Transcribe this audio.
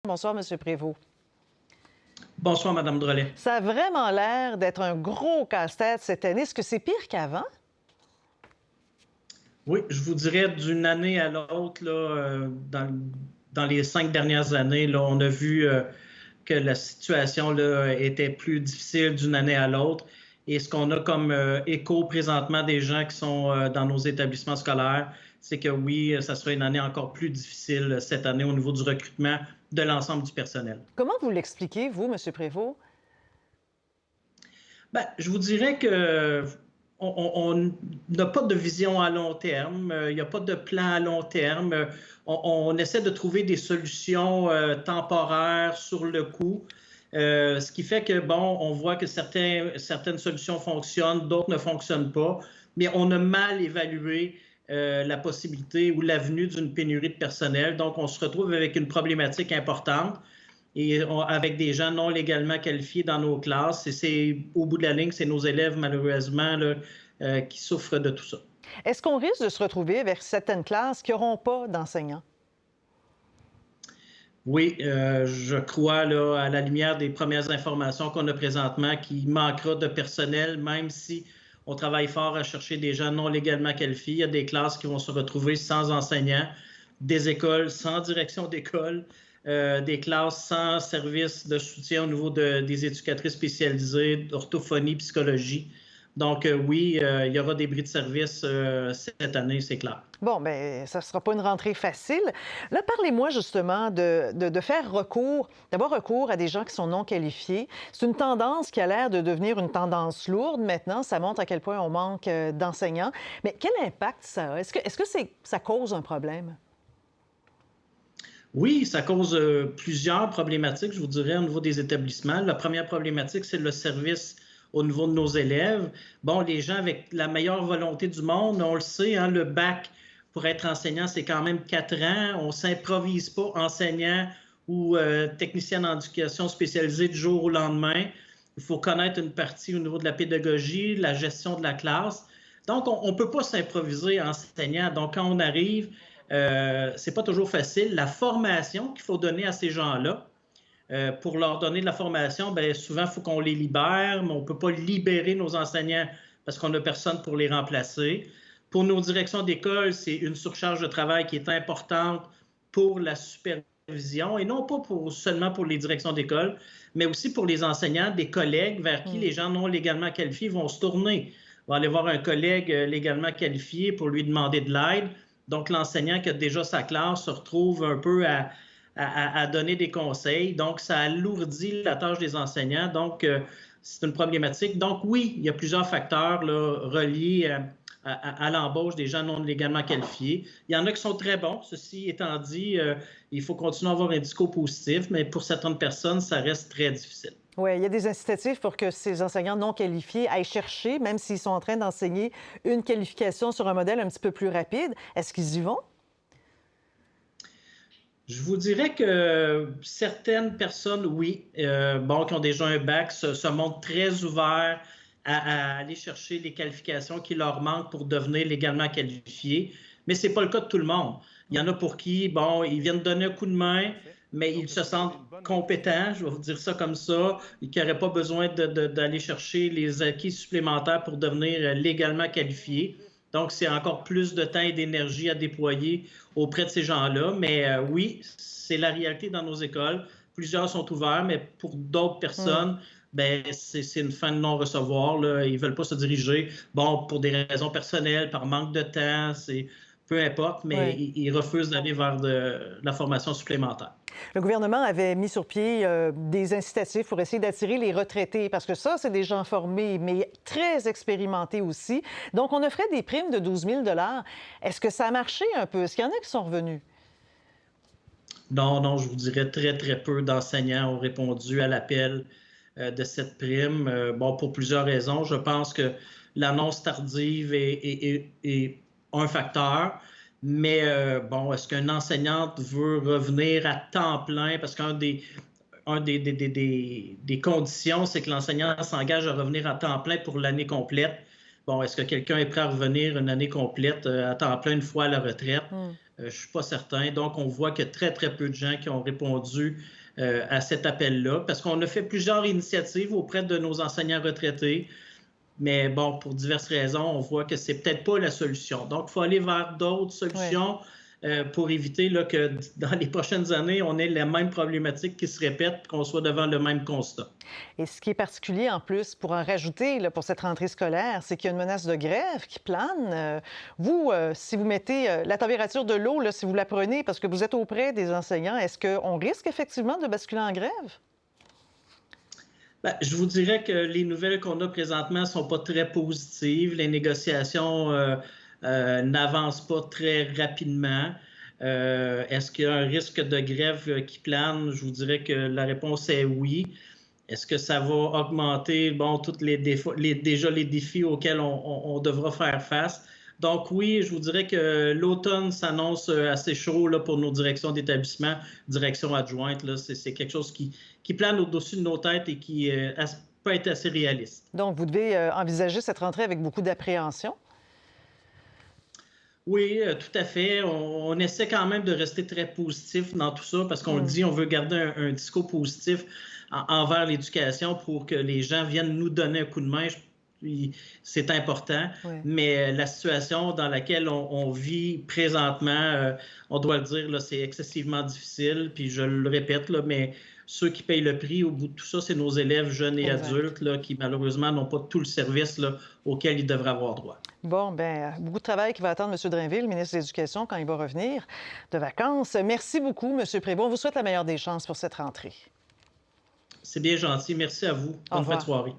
Bonsoir, M. Prévost. Bonsoir, Mme Drolet. Ça a vraiment l'air d'être un gros casse-tête cette année. Est-ce que c'est pire qu'avant? Oui, je vous dirais d'une année à l'autre, dans les 5 dernières années, là, on a vu que la situation là, était plus difficile d'une année à l'autre. Et ce qu'on a comme écho présentement des gens qui sont dans nos établissements scolaires, c'est que oui, ça sera une année encore plus difficile cette année au niveau du recrutement de l'ensemble du personnel. Comment vous l'expliquez, vous, M. Prévost? Bien, je vous dirais que on n'a pas de vision à long terme, il n'y a pas de plan à long terme. On essaie de trouver des solutions temporaires sur le coup, ce qui fait que, bon, on voit que certaines solutions fonctionnent, d'autres ne fonctionnent pas, mais on a mal évalué la possibilité ou l'avenue d'une pénurie de personnel. Donc, on se retrouve avec une problématique importante et avec des gens non légalement qualifiés dans nos classes. Et au bout de la ligne, c'est nos élèves, malheureusement, là, qui souffrent de tout ça. Est-ce qu'on risque de se retrouver avec certaines classes qui n'auront pas d'enseignants? Oui, je crois, là, à la lumière des premières informations qu'on a présentement, qu'il manquera de personnel, même si on travaille fort à chercher des gens non légalement qualifiés. Il y a des classes qui vont se retrouver sans enseignants, des écoles sans direction d'école, des classes sans service de soutien au niveau des éducatrices spécialisées, d'orthophonie, psychologie. Donc, oui, il y aura des bris de service cette année, c'est clair. Bon, bien, ça ne sera pas une rentrée facile. Là, parlez-moi justement de faire recours, d'avoir recours à des gens qui sont non qualifiés. C'est une tendance qui a l'air de devenir une tendance lourde maintenant. Ça montre à quel point on manque d'enseignants. Mais quel impact ça a? Est-ce que ça cause un problème? Oui, ça cause plusieurs problématiques, je vous dirais, au niveau des établissements. La première problématique, c'est le service au niveau de nos élèves. Bon, les gens avec la meilleure volonté du monde, on le sait, hein, le bac pour être enseignant, c'est quand même 4 ans. On ne s'improvise pas enseignant ou technicien en éducation spécialisée du jour au lendemain. Il faut connaître une partie au niveau de la pédagogie, la gestion de la classe. Donc, on ne peut pas s'improviser enseignant. Donc, quand on arrive, c'est pas toujours facile. La formation qu'il faut donner à ces gens-là, pour leur donner de la formation, bien, souvent, il faut qu'on les libère, mais on ne peut pas libérer nos enseignants parce qu'on n'a personne pour les remplacer. Pour nos directions d'école, c'est une surcharge de travail qui est importante pour la supervision, et non pas seulement pour les directions d'école, mais aussi pour les enseignants, des collègues vers qui les gens non légalement qualifiés vont se tourner. On va aller voir un collègue légalement qualifié pour lui demander de l'aide. Donc, l'enseignant qui a déjà sa classe se retrouve un peu à donner des conseils. Donc, ça alourdit la tâche des enseignants. Donc, c'est une problématique. Donc, oui, il y a plusieurs facteurs là, reliés à l'embauche des gens non légalement qualifiés. Il y en a qui sont très bons. Ceci étant dit, il faut continuer à avoir un discours positif, mais pour certaines personnes, ça reste très difficile. Oui, il y a des incitatifs pour que ces enseignants non qualifiés aillent chercher, même s'ils sont en train d'enseigner, une qualification sur un modèle un petit peu plus rapide. Est-ce qu'ils y vont? Je vous dirais que certaines personnes, oui, bon, qui ont déjà un bac, se montrent très ouverts à aller chercher les qualifications qui leur manquent pour devenir légalement qualifiés. Mais ce n'est pas le cas de tout le monde. Il y en a pour qui, bon, ils viennent donner un coup de main, mais ils se sentent compétents, je vais vous dire ça comme ça, qui n'auraient pas besoin d'aller chercher les acquis supplémentaires pour devenir légalement qualifiés. Donc, c'est encore plus de temps et d'énergie à déployer auprès de ces gens-là. Mais oui, c'est la réalité dans nos écoles. Plusieurs sont ouverts, mais pour d'autres personnes, ben, c'est une fin de non-recevoir, là. Ils ne veulent pas se diriger, bon, pour des raisons personnelles, par manque de temps, peu importe, mais ils refusent d'aller vers de la formation supplémentaire. Le gouvernement avait mis sur pied des incitatifs pour essayer d'attirer les retraités, parce que ça, c'est des gens formés, mais très expérimentés aussi. Donc, on offrait des primes de 12 000 $. Est-ce que ça a marché un peu? Est-ce qu'il y en a qui sont revenus? Non, non, je vous dirais très, très peu d'enseignants ont répondu à l'appel de cette prime. Bon, pour plusieurs raisons. Je pense que l'annonce tardive est un facteur. Mais bon, est-ce qu'une enseignante veut revenir à temps plein? Parce qu'un des conditions, c'est que l'enseignant s'engage à revenir à temps plein pour l'année complète. bon, est-ce que quelqu'un est prêt à revenir une année complète à temps plein une fois à la retraite? Je ne suis pas certain. Donc, on voit qu'il y a très, très peu de gens qui ont répondu à cet appel-là, parce qu'on a fait plusieurs initiatives auprès de nos enseignants retraités. Mais bon, pour diverses raisons, on voit que c'est peut-être pas la solution. Donc, il faut aller vers d'autres solutions pour éviter là, que dans les prochaines années, on ait la même problématique qui se répète et qu'on soit devant le même constat. Et ce qui est particulier en plus, pour en rajouter là, pour cette rentrée scolaire, c'est qu'il y a une menace de grève qui plane. Vous, si vous mettez la température de l'eau, là, si vous la prenez parce que vous êtes auprès des enseignants, est-ce qu'on risque effectivement de basculer en grève? Bien, je vous dirais que les nouvelles qu'on a présentement ne sont pas très positives. Les négociations n'avancent pas très rapidement. Est-ce qu'il y a un risque de grève qui plane? Je vous dirais que la réponse est oui. Est-ce que ça va augmenter bon, tous déjà les défis auxquels on devra faire face? Donc oui, je vous dirais que l'automne s'annonce assez chaud là, pour nos directions d'établissement, direction adjointe. C'est quelque chose qui plane au-dessus de nos têtes et qui peut être assez réaliste. Donc, vous devez envisager cette rentrée avec beaucoup d'appréhension. Oui, tout à fait. On essaie quand même de rester très positif dans tout ça parce qu'on le dit, on veut garder un discours positif envers l'éducation pour que les gens viennent nous donner un coup de main. C'est important, mais la situation dans laquelle on vit présentement, on doit le dire, c'est excessivement difficile. Puis je le répète, là, mais ceux qui payent le prix au bout de tout ça, c'est nos élèves jeunes et adultes là, qui malheureusement n'ont pas tout le service là, auquel ils devraient avoir droit. Bon, bien, beaucoup de travail qui va attendre M. Drainville, ministre de l'Éducation, quand il va revenir de vacances. Merci beaucoup, M. Prévost. On vous souhaite la meilleure des chances pour cette rentrée. C'est bien gentil. Merci à vous. Bonne fin de soirée.